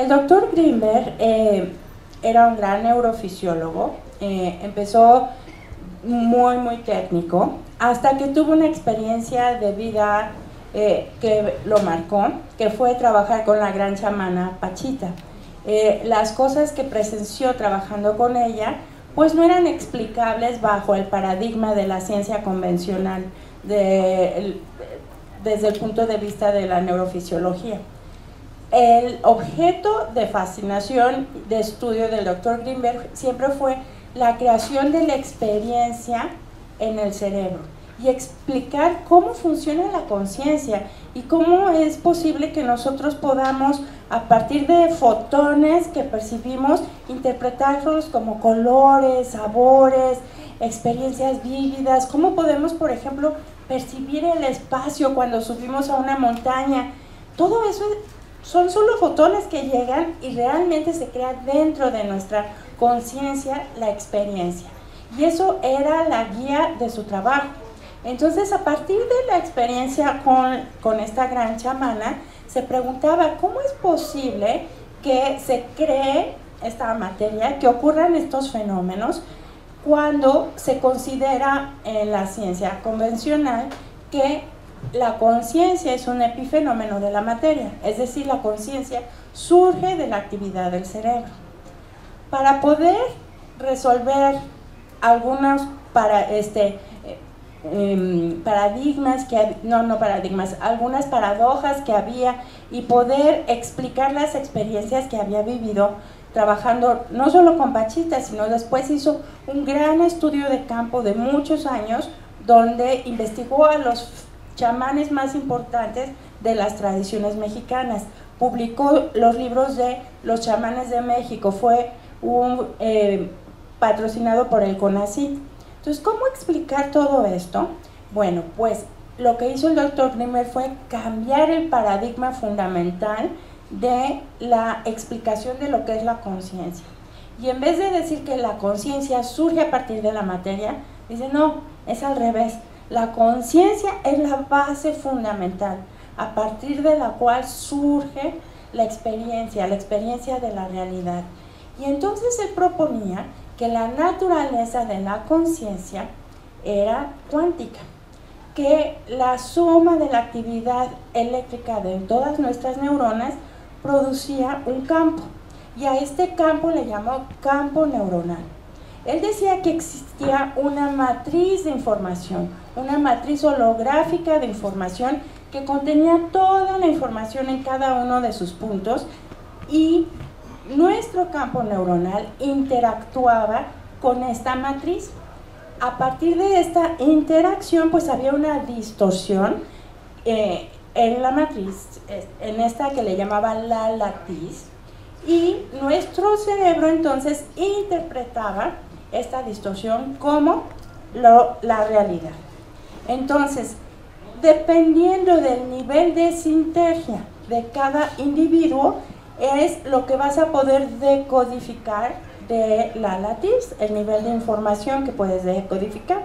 El doctor Greenberg era un gran neurofisiólogo, empezó muy técnico, hasta que tuvo una experiencia de vida que lo marcó, que fue trabajar con la gran chamana Pachita. Las cosas que presenció trabajando con ella, pues no eran explicables bajo el paradigma de la ciencia convencional, desde el punto de vista de la neurofisiología. El objeto de fascinación de estudio del doctor Greenberg siempre fue la creación de la experiencia en el cerebro y explicar cómo funciona la conciencia y cómo es posible que nosotros podamos, a partir de fotones que percibimos, interpretarlos como colores, sabores, experiencias vívidas. Cómo podemos, por ejemplo, percibir el espacio cuando subimos a una montaña. Todo eso son solo fotones que llegan y realmente se crea dentro de nuestra conciencia la experiencia. Y eso era la guía de su trabajo. Entonces, a partir de la experiencia con esta gran chamana, se preguntaba cómo es posible que se cree esta materia, que ocurran estos fenómenos, cuando se considera en la ciencia convencional que la conciencia es un epifenómeno de la materia, es decir, la conciencia surge de la actividad del cerebro. Para poder resolver algunos algunas paradojas que había y poder explicar las experiencias que había vivido trabajando no solo con Pachita, sino después hizo un gran estudio de campo de muchos años donde investigó a los chamanes más importantes de las tradiciones mexicanas. Publicó los libros de los chamanes de México, fue patrocinado por el CONACYT. Entonces, ¿cómo explicar todo esto? Bueno, pues lo que hizo el doctor Greenberg fue cambiar el paradigma fundamental de la explicación de lo que es la conciencia. Y en vez de decir que la conciencia surge a partir de la materia, dice no, es al revés. La conciencia es la base fundamental, a partir de la cual surge la experiencia de la realidad. Y entonces él proponía que la naturaleza de la conciencia era cuántica, que la suma de la actividad eléctrica de todas nuestras neuronas producía un campo, y a este campo le llamó campo neuronal. Él decía que existía una matriz de información, una matriz holográfica de información que contenía toda la información en cada uno de sus puntos, y nuestro campo neuronal interactuaba con esta matriz. A partir de esta interacción, pues había una distorsión en la matriz, en esta que le llamaba la latiz, y nuestro cerebro entonces interpretaba esta distorsión como la realidad. Entonces, dependiendo del nivel de sintergia de cada individuo, es lo que vas a poder decodificar de la latiz, el nivel de información que puedes decodificar.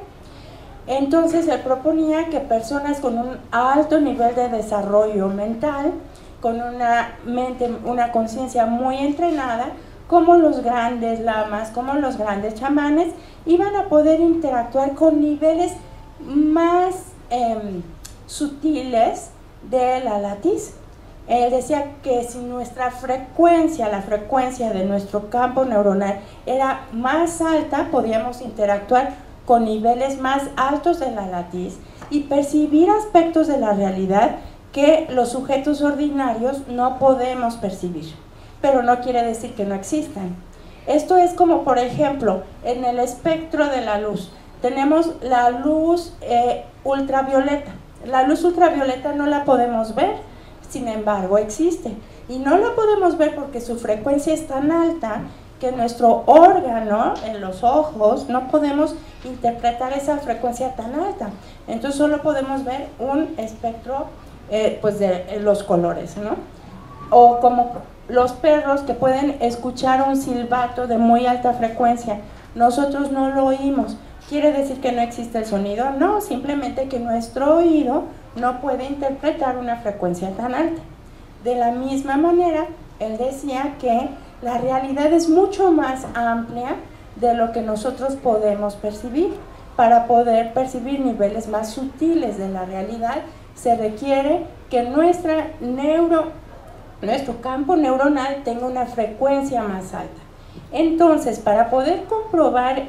Entonces él proponía que personas con un alto nivel de desarrollo mental, con una conciencia muy entrenada, como los grandes lamas, como los grandes chamanes, iban a poder interactuar con niveles más sutiles de la latiz. Él decía que si nuestra frecuencia, la frecuencia de nuestro campo neuronal era más alta, podíamos interactuar con niveles más altos de la latiz y percibir aspectos de la realidad que los sujetos ordinarios no podemos percibir, pero no quiere decir que no existan. Esto es como, por ejemplo, en el espectro de la luz, tenemos la luz ultravioleta. La luz ultravioleta no la podemos ver, sin embargo existe, y no la podemos ver porque su frecuencia es tan alta que nuestro órgano, en los ojos, no podemos interpretar esa frecuencia tan alta. Entonces solo podemos ver un espectro pues de los colores, ¿no? O como los perros que pueden escuchar un silbato de muy alta frecuencia, nosotros no lo oímos. ¿Quiere decir que no existe el sonido? No, simplemente que nuestro oído no puede interpretar una frecuencia tan alta. De la misma manera, Él decía que la realidad es mucho más amplia de lo que nosotros podemos percibir. Para poder percibir niveles más sutiles de la realidad, se requiere que nuestro campo neuronal tenga una frecuencia más alta. Entonces, para poder comprobar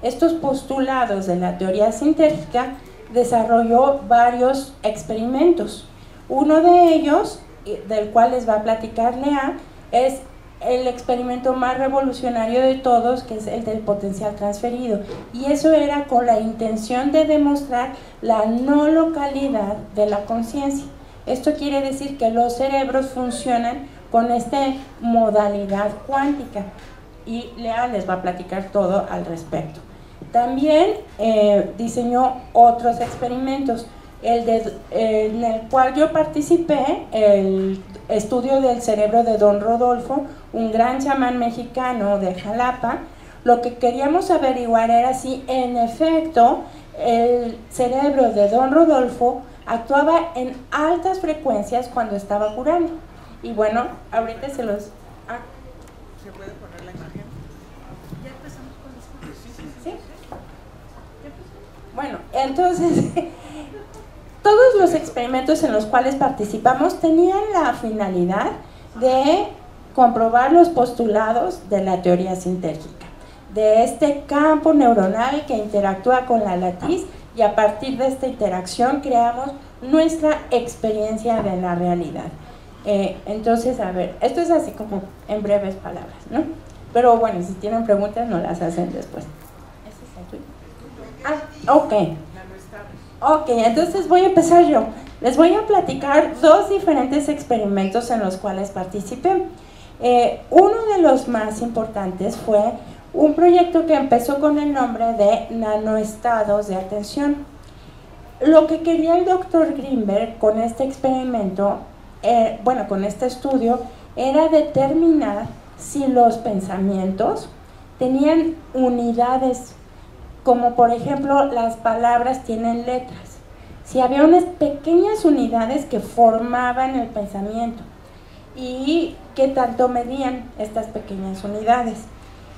estos postulados de la teoría sintérgica, desarrolló varios experimentos. Uno de ellos, del cual les va a platicar Lea, es el experimento más revolucionario de todos, que es el del potencial transferido, y eso era con la intención de demostrar la no localidad de la conciencia. Esto quiere decir que los cerebros funcionan con esta modalidad cuántica, y Lea les va a platicar todo al respecto. También diseñó otros experimentos, en el cual yo participé, el estudio del cerebro de Don Rodolfo, un gran chamán mexicano de Jalapa. Lo que queríamos averiguar era si en efecto el cerebro de Don Rodolfo actuaba en altas frecuencias cuando estaba curando. Y bueno, ahorita se los... ¿Se puede poner la imagen? ¿Ya empezamos con esto? ¿Sí? Bueno, entonces... Todos los experimentos en los cuales participamos tenían la finalidad de comprobar los postulados de la teoría sintérgica, de este campo neuronal que interactúa con la latiz, y a partir de esta interacción creamos nuestra experiencia de la realidad. Entonces, a ver, esto es así como en breves palabras, ¿no? Pero bueno, si tienen preguntas, no las hacen después. ¿Ese es el tuyo? Ah, ok. Ok, entonces voy a empezar yo. Les voy a platicar dos diferentes experimentos en los cuales participé. Uno de los más importantes fue un proyecto que empezó con el nombre de nanoestados de atención. Lo que quería el doctor Greenberg con este experimento, con este estudio, era determinar si los pensamientos tenían unidades, como por ejemplo las palabras tienen letras, si había unas pequeñas unidades que formaban el pensamiento y qué tanto medían estas pequeñas unidades.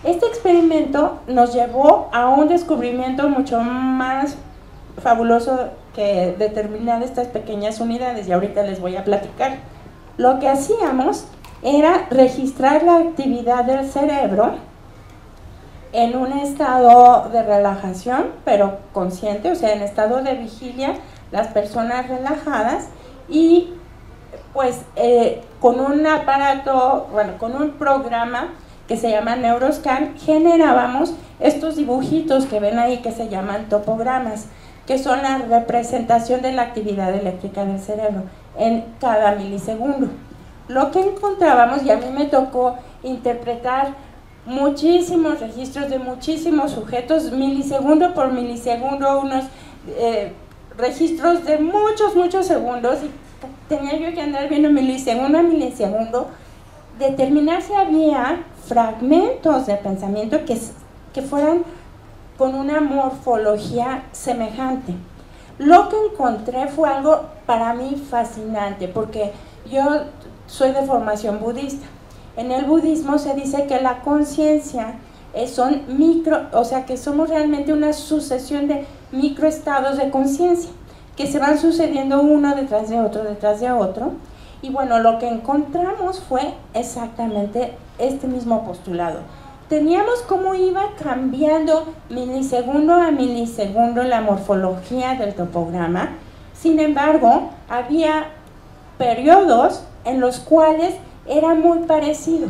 Este experimento nos llevó a un descubrimiento mucho más fabuloso que determinar estas pequeñas unidades, y ahorita les voy a platicar. Lo que hacíamos era registrar la actividad del cerebro en un estado de relajación, pero consciente, o sea, en estado de vigilia, las personas relajadas, y pues con un aparato, con un programa que se llama Neuroscan, generábamos estos dibujitos que ven ahí que se llaman topogramas, que son la representación de la actividad eléctrica del cerebro en cada milisegundo. Lo que encontrábamos, y a mí me tocó interpretar muchísimos registros de muchísimos sujetos, milisegundo por milisegundo, unos registros de muchos segundos, y tenía yo que andar viendo milisegundo a milisegundo, determinar si había fragmentos de pensamiento que fueran con una morfología semejante. Lo que encontré fue algo para mí fascinante, porque yo soy de formación budista. En el budismo se dice que la conciencia son que somos realmente una sucesión de microestados de conciencia que se van sucediendo uno detrás de otro. Y bueno, lo que encontramos fue exactamente este mismo postulado. Teníamos cómo iba cambiando milisegundo a milisegundo la morfología del topograma. Sin embargo, había periodos en los cuales era muy parecido.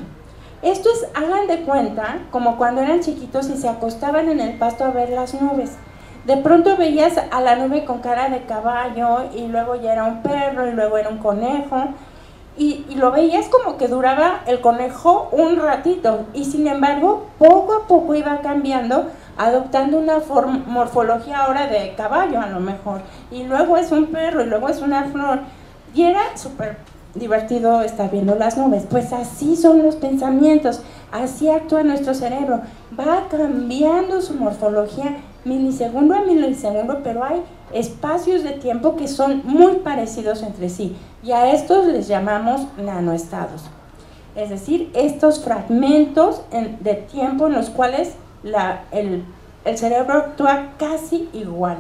Esto es, hagan de cuenta, como cuando eran chiquitos y se acostaban en el pasto a ver las nubes. De pronto veías a la nube con cara de caballo, y luego ya era un perro, y luego era un conejo, y lo veías como que duraba el conejo un ratito, y sin embargo, poco a poco iba cambiando, adoptando una morfología ahora de caballo a lo mejor, y luego es un perro, y luego es una flor, y era súper divertido estar viendo las nubes. Pues así son los pensamientos, así actúa nuestro cerebro, va cambiando su morfología milisegundo a milisegundo, pero hay espacios de tiempo que son muy parecidos entre sí, y a estos les llamamos nanoestados. Es decir, estos fragmentos de tiempo en los cuales el cerebro actúa casi igual.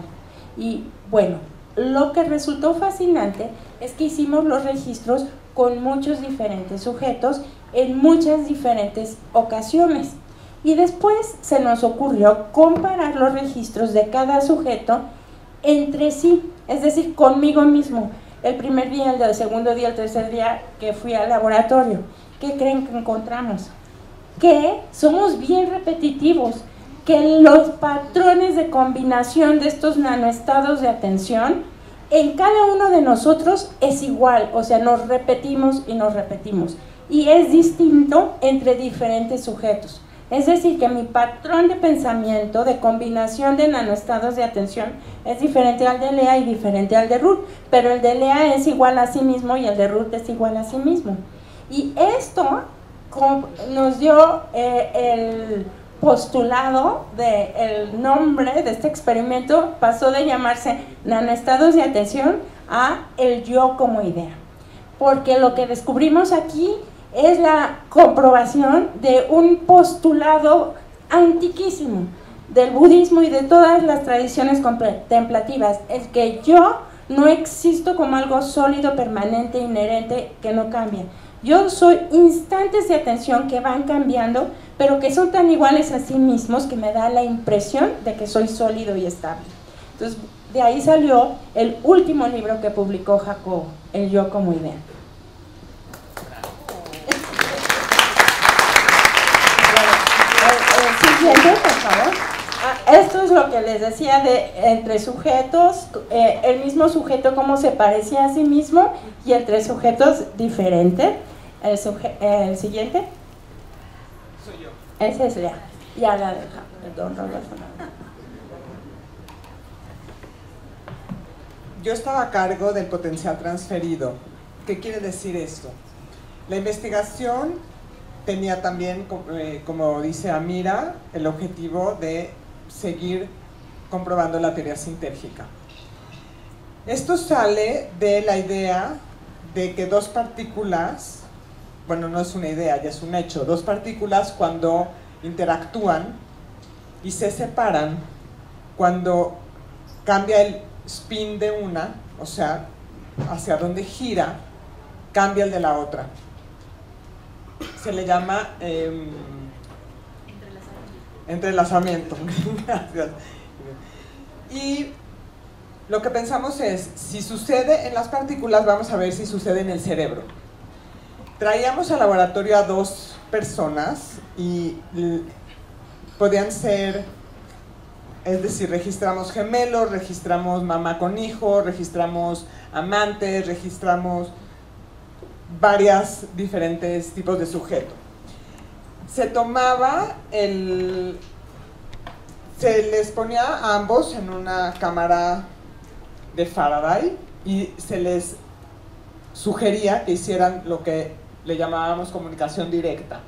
Y bueno, lo que resultó fascinante es que hicimos los registros con muchos diferentes sujetos en muchas diferentes ocasiones. Y después se nos ocurrió comparar los registros de cada sujeto entre sí, es decir, conmigo mismo. El primer día, el segundo día, el tercer día que fui al laboratorio, ¿qué creen que encontramos? Que somos bien repetitivos, que los patrones de combinación de estos nanoestados de atención en cada uno de nosotros es igual, o sea, nos repetimos y nos repetimos, y es distinto entre diferentes sujetos. Es decir, que mi patrón de pensamiento, de combinación de nanoestados de atención, es diferente al de Lea y diferente al de Ruth, pero el de Lea es igual a sí mismo y el de Ruth es igual a sí mismo. Y esto nos dio el postulado del nombre de este experimento, pasó de llamarse nanoestados de atención a el yo como idea. Porque lo que descubrimos aquí es la comprobación de un postulado antiquísimo del budismo y de todas las tradiciones contemplativas, es que yo no existo como algo sólido, permanente, inherente, que no cambia. Yo soy instantes de atención que van cambiando, pero que son tan iguales a sí mismos que me da la impresión de que soy sólido y estable. Entonces, de ahí salió el último libro que publicó Jacobo, El yo como idea. Siguiente, por favor. Esto es lo que les decía de entre sujetos, el mismo sujeto cómo se parecía a sí mismo y entre sujetos diferentes. El siguiente. Soy yo. Ese es Lea. Ya la deja, don Rodolfo. Yo estaba a cargo del potencial transferido. ¿Qué quiere decir esto? La investigación tenía también, como dice Amira, el objetivo de seguir comprobando la teoría sintérgica. Esto sale de la idea de que dos partículas, bueno, no es una idea, ya es un hecho, dos partículas cuando interactúan y se separan, cuando cambia el spin de una, o sea, hacia donde gira, cambia el de la otra. Se le llama entrelazamiento. Gracias. Y lo que pensamos es, si sucede en las partículas, vamos a ver si sucede en el cerebro. Traíamos al laboratorio a dos personas y podían ser, es decir, registramos gemelos, registramos mamá con hijo, registramos amantes, registramos varios diferentes tipos de sujeto. Se tomaba se les ponía a ambos en una cámara de Faraday y se les sugería que hicieran lo que le llamábamos comunicación directa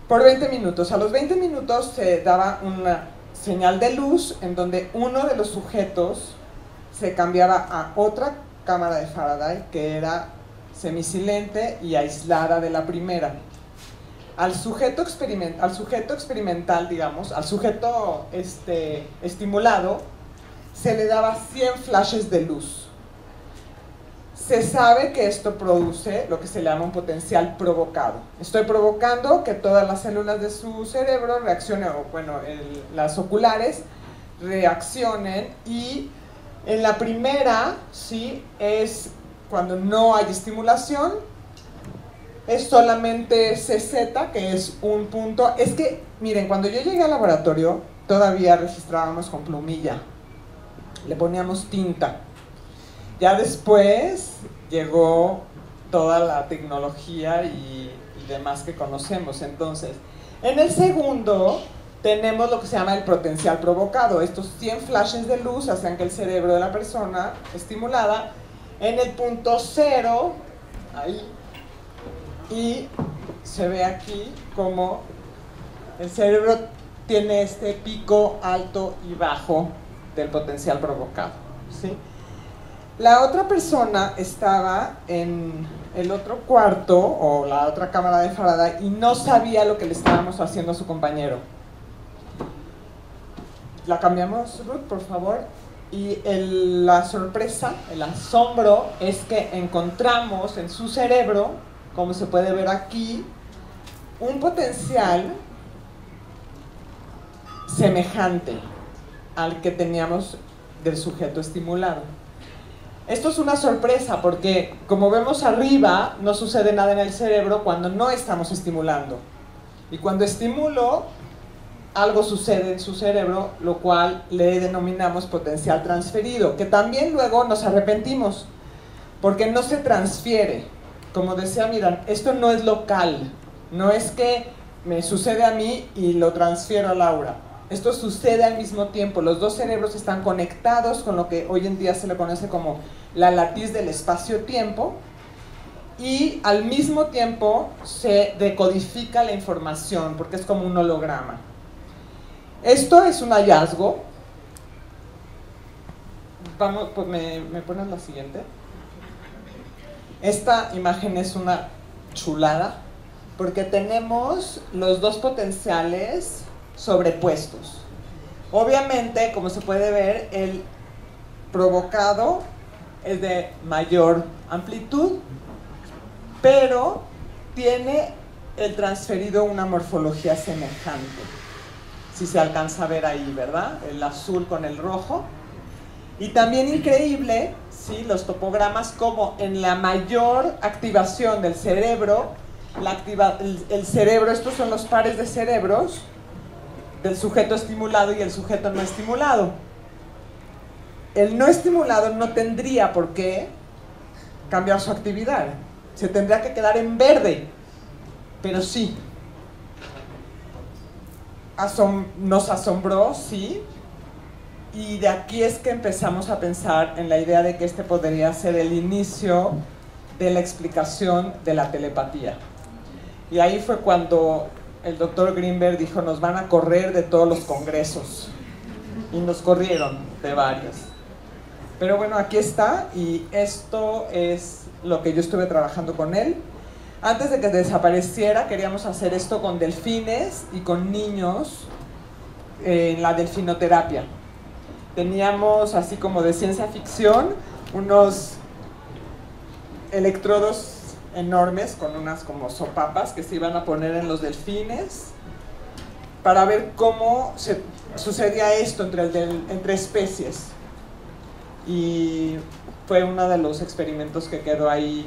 por 20 minutos. A los 20 minutos se daba una señal de luz en donde uno de los sujetos se cambiaba a otra cámara de Faraday que era semisilente y aislada de la primera. Al sujeto experimental, digamos, al sujeto estimulado, se le daba 100 flashes de luz. Se sabe que esto produce lo que se llama un potencial provocado. Estoy provocando que todas las células de su cerebro reaccionen, o bueno, las oculares reaccionen, y en la primera, sí, es cuando no hay estimulación, es solamente CZ, que es un punto. Es que, miren, cuando yo llegué al laboratorio, todavía registrábamos con plumilla, le poníamos tinta. Ya después llegó toda la tecnología y demás que conocemos. Entonces, en el segundo tenemos lo que se llama el potencial provocado. Estos 100 flashes de luz hacen que el cerebro de la persona estimulada, en el punto 0, ahí, y se ve aquí como el cerebro tiene este pico alto y bajo del potencial provocado, ¿sí? La otra persona estaba en el otro cuarto o la otra cámara de Faraday y no sabía lo que le estábamos haciendo a su compañero. La cambiamos, Ruth, por favor. Y la sorpresa, el asombro, es que encontramos en su cerebro, como se puede ver aquí, un potencial semejante al que teníamos del sujeto estimulado. Esto es una sorpresa porque, como vemos arriba, no sucede nada en el cerebro cuando no estamos estimulando. Y cuando estimulo, algo sucede en su cerebro, lo cual le denominamos potencial transferido, que también luego nos arrepentimos, porque no se transfiere. Como decía Miran, esto no es local, no es que me sucede a mí y lo transfiero a Laura. Esto sucede al mismo tiempo, los dos cerebros están conectados con lo que hoy en día se le conoce como la latiz del espacio-tiempo, y al mismo tiempo se decodifica la información, porque es como un holograma. Esto es un hallazgo. Vamos, pues ¿me pones la siguiente? Esta imagen es una chulada, porque tenemos los dos potenciales sobrepuestos. Obviamente, como se puede ver, el provocado es de mayor amplitud, pero tiene el transferido una morfología semejante. Si se alcanza a ver ahí, ¿verdad? El azul con el rojo. Y también increíble, ¿sí? Los topogramas, como en la mayor activación del cerebro, el cerebro, estos son los pares de cerebros del sujeto estimulado y el sujeto no estimulado. El no estimulado no tendría por qué cambiar su actividad, se tendría que quedar en verde, pero sí. Nos asombró, sí, y de aquí es que empezamos a pensar en la idea de que este podría ser el inicio de la explicación de la telepatía. Y ahí fue cuando el doctor Greenberg dijo: nos van a correr de todos los congresos, y nos corrieron de varios. Pero bueno, aquí está, y esto es lo que yo estuve trabajando con él. Antes de que desapareciera, queríamos hacer esto con delfines y con niños en la delfinoterapia. Teníamos, así como de ciencia ficción, unos electrodos enormes con unas como sopapas que se iban a poner en los delfines para ver cómo sucedía esto entre especies. Y fue uno de los experimentos que quedó ahí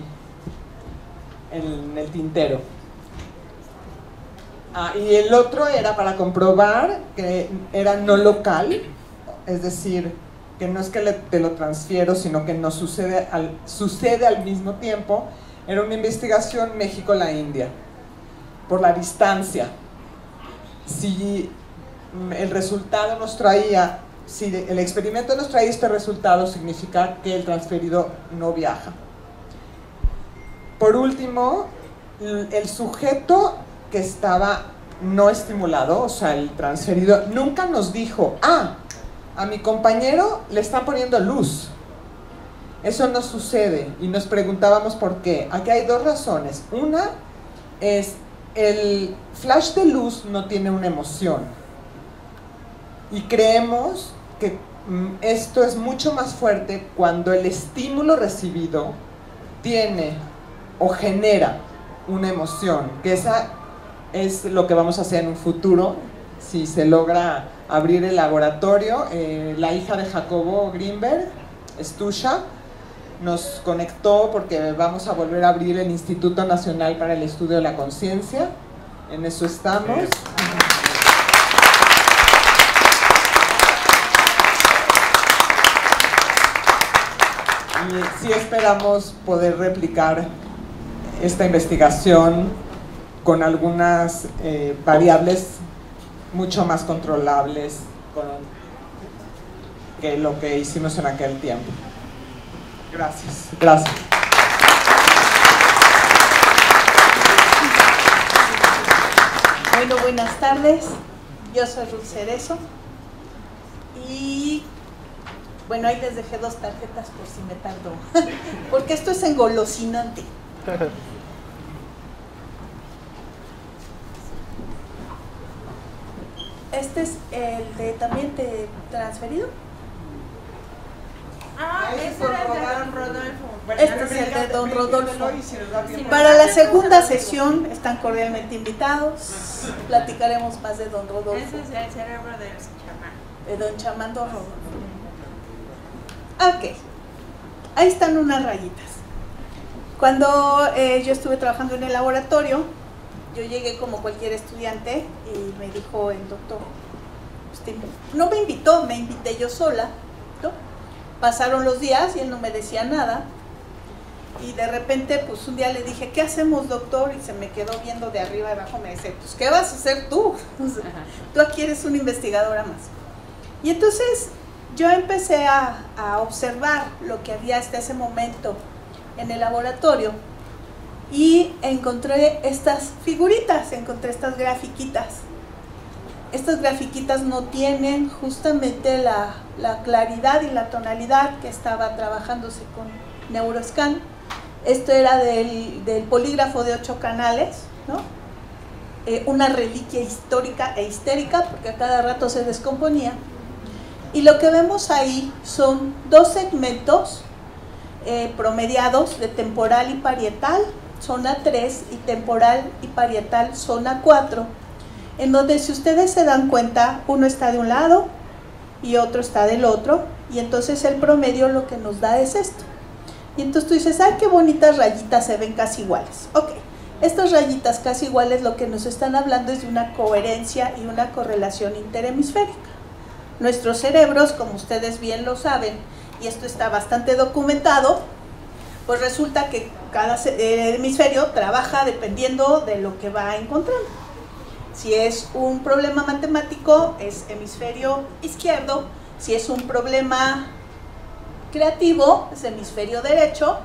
en el tintero. Y el otro era para comprobar que era no local, es decir, que no es que te lo transfiero, sino que no sucede al mismo tiempo. Era una investigación México-la India, por la distancia. Si el resultado nos traía, si el experimento nos traía este resultado, significa que el transferido no viaja. Por último, el sujeto que estaba no estimulado, o sea, el transferido, nunca nos dijo: a mi compañero le están poniendo luz. Eso no sucede, y nos preguntábamos por qué. Aquí hay dos razones. Una es el flash de luz no tiene una emoción, y creemos que esto es mucho más fuerte cuando el estímulo recibido tiene o genera una emoción, que esa es lo que vamos a hacer en un futuro, si se logra abrir el laboratorio. La hija de Jacobo Greenberg, Stusha, nos conectó porque vamos a volver a abrir el Instituto Nacional para el Estudio de la Conciencia. En eso estamos. Y sí esperamos poder replicar esta investigación con algunas variables mucho más controlables que lo que hicimos en aquel tiempo. Gracias. Gracias. Bueno, buenas tardes. Yo soy Ruth Cerezo y bueno, ahí les dejé 2 tarjetas por si me tardo, porque esto es engolosinante. Este es el de también te transferido. Ah, ese era el de Don Rodolfo. Este es el de Don Rodolfo. Para la segunda sesión están cordialmente invitados. Platicaremos más de Don Rodolfo. Ese es el cerebro del chamán. De Don Chamán Don Rodolfo. Ok, ahí están unas rayitas. Cuando yo estuve trabajando en el laboratorio, yo llegué como cualquier estudiante y me dijo el doctor, no me invitó, me invité yo sola, ¿no? Pasaron los días y él no me decía nada y de repente pues un día le dije, ¿qué hacemos, doctor? Y se me quedó viendo de arriba abajo, me dice, pues ¿qué vas a hacer tú? Tú aquí eres una investigadora más. Y entonces yo empecé a observar lo que había hasta ese momento en el laboratorio y encontré estas figuritas, encontré estas grafiquitas. Estas grafiquitas no tienen justamente la claridad y la tonalidad que estaba trabajándose con Neuroscan. Esto era del polígrafo de 8 canales, ¿no? Una reliquia histórica e histérica porque a cada rato se descomponía. Y lo que vemos ahí son 2 segmentos promediados de temporal y parietal, zona 3, y temporal y parietal, zona 4, en donde si ustedes se dan cuenta, uno está de un lado y otro está del otro, y entonces el promedio lo que nos da es esto. Y entonces tú dices, ¡ay, qué bonitas rayitas, se ven casi iguales! Ok, estas rayitas casi iguales lo que nos están hablando es de una coherencia y una correlación interhemisférica. Nuestros cerebros, como ustedes bien lo saben, y esto está bastante documentado, pues resulta que cada hemisferio trabaja dependiendo de lo que va encontrando. Si es un problema matemático, es hemisferio izquierdo. Si es un problema creativo, es hemisferio derecho.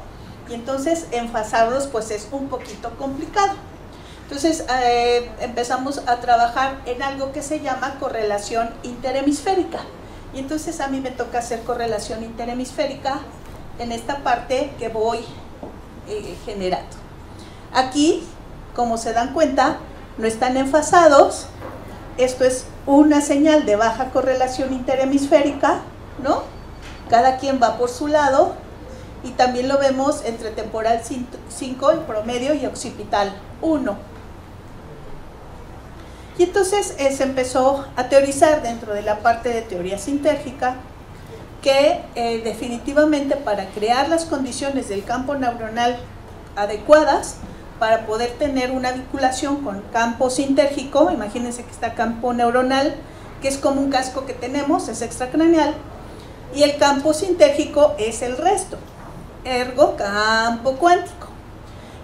Y entonces enfasarlos pues es un poquito complicado. Entonces empezamos a trabajar en algo que se llama correlación interhemisférica. Y entonces a mí me toca hacer correlación interhemisférica en esta parte que voy generando. Aquí, como se dan cuenta, no están enfasados. Esto es una señal de baja correlación interhemisférica, ¿no? Cada quien va por su lado. Y también lo vemos entre temporal 5, el promedio, y occipital 1. Y entonces se empezó a teorizar dentro de la parte de teoría sintérgica que definitivamente para crear las condiciones del campo neuronal adecuadas para poder tener una vinculación con campo sintérgico, imagínense que está campo neuronal, que es como un casco que tenemos, es extracraneal, y el campo sintérgico es el resto, ergo campo cuántico.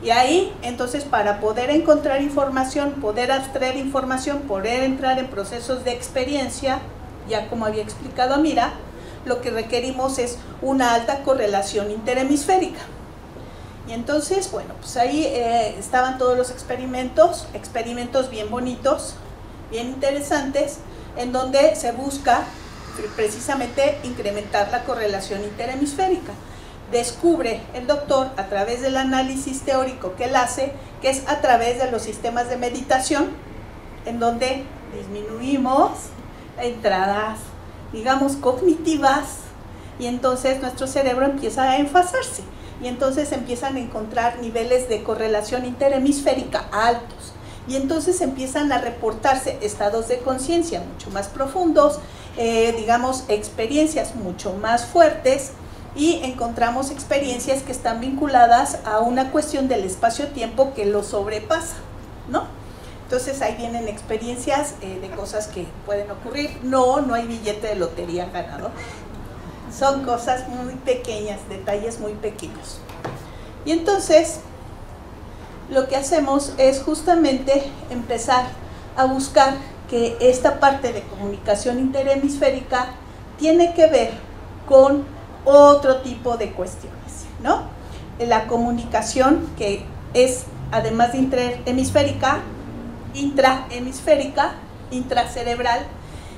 Y ahí, entonces, para poder encontrar información, poder abstraer información, poder entrar en procesos de experiencia, ya como había explicado Amira, lo que requerimos es una alta correlación interhemisférica. Y entonces, bueno, pues ahí estaban todos los experimentos bien bonitos, bien interesantes, en donde se busca precisamente incrementar la correlación interhemisférica. Descubre el doctor a través del análisis teórico que él hace, que es a través de los sistemas de meditación, en donde disminuimos entradas, digamos, cognitivas, y entonces nuestro cerebro empieza a enfasarse, y entonces empiezan a encontrar niveles de correlación interhemisférica altos, y entonces empiezan a reportarse estados de conciencia mucho más profundos, digamos, experiencias mucho más fuertes, y encontramos experiencias que están vinculadas a una cuestión del espacio-tiempo que lo sobrepasa, ¿no? Entonces ahí vienen experiencias de cosas que pueden ocurrir. No hay billete de lotería ganado. Son cosas muy pequeñas, detalles muy pequeños. Y entonces lo que hacemos es justamente empezar a buscar que esta parte de comunicación interhemisférica tiene que ver con otro tipo de cuestiones, ¿no? La comunicación, que es, además de intrahemisférica, intracerebral,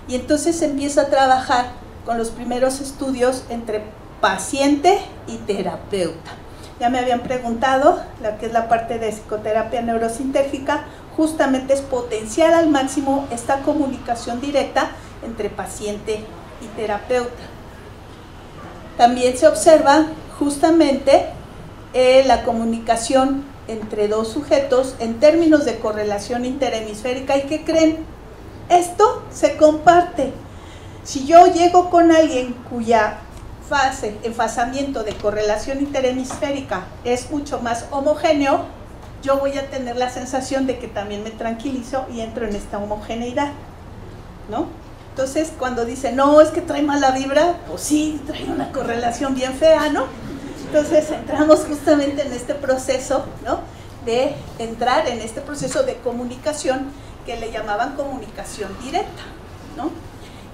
y entonces se empieza a trabajar con los primeros estudios entre paciente y terapeuta. Ya me habían preguntado, la que es la parte de psicoterapia neurosintérgica, justamente es potenciar al máximo esta comunicación directa entre paciente y terapeuta. También se observa justamente la comunicación entre dos sujetos en términos de correlación interhemisférica. ¿Y qué creen? Esto se comparte. Si yo llego con alguien cuya enfasamiento de correlación interhemisférica es mucho más homogéneo, yo voy a tener la sensación de que también me tranquilizo y entro en esta homogeneidad, ¿no? Entonces, cuando dicen, no, es que trae mala vibra, pues sí, trae una correlación bien fea, ¿no? Entonces, entramos justamente en este proceso, ¿no? De entrar en este proceso de comunicación que le llamaban comunicación directa, ¿no?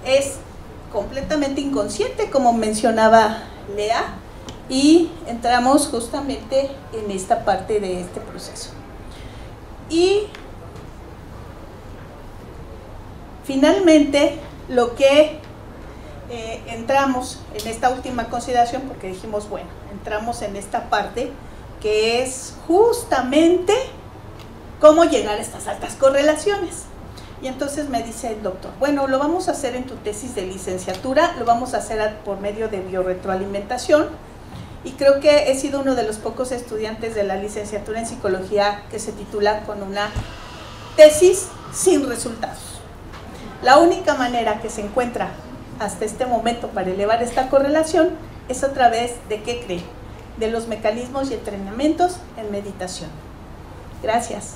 Es completamente inconsciente, como mencionaba Lea, y entramos justamente en esta parte de este proceso. Y finalmente, lo que entramos en esta última consideración, porque dijimos, bueno, entramos en esta parte que es justamente cómo llegar a estas altas correlaciones. Y entonces me dice el doctor, bueno, lo vamos a hacer en tu tesis de licenciatura, lo vamos a hacer por medio de biorretroalimentación, y creo que he sido uno de los pocos estudiantes de la licenciatura en psicología que se titula con una tesis sin resultados. La única manera que se encuentra hasta este momento para elevar esta correlación es a través de, ¿qué creen?, de los mecanismos y entrenamientos en meditación. Gracias.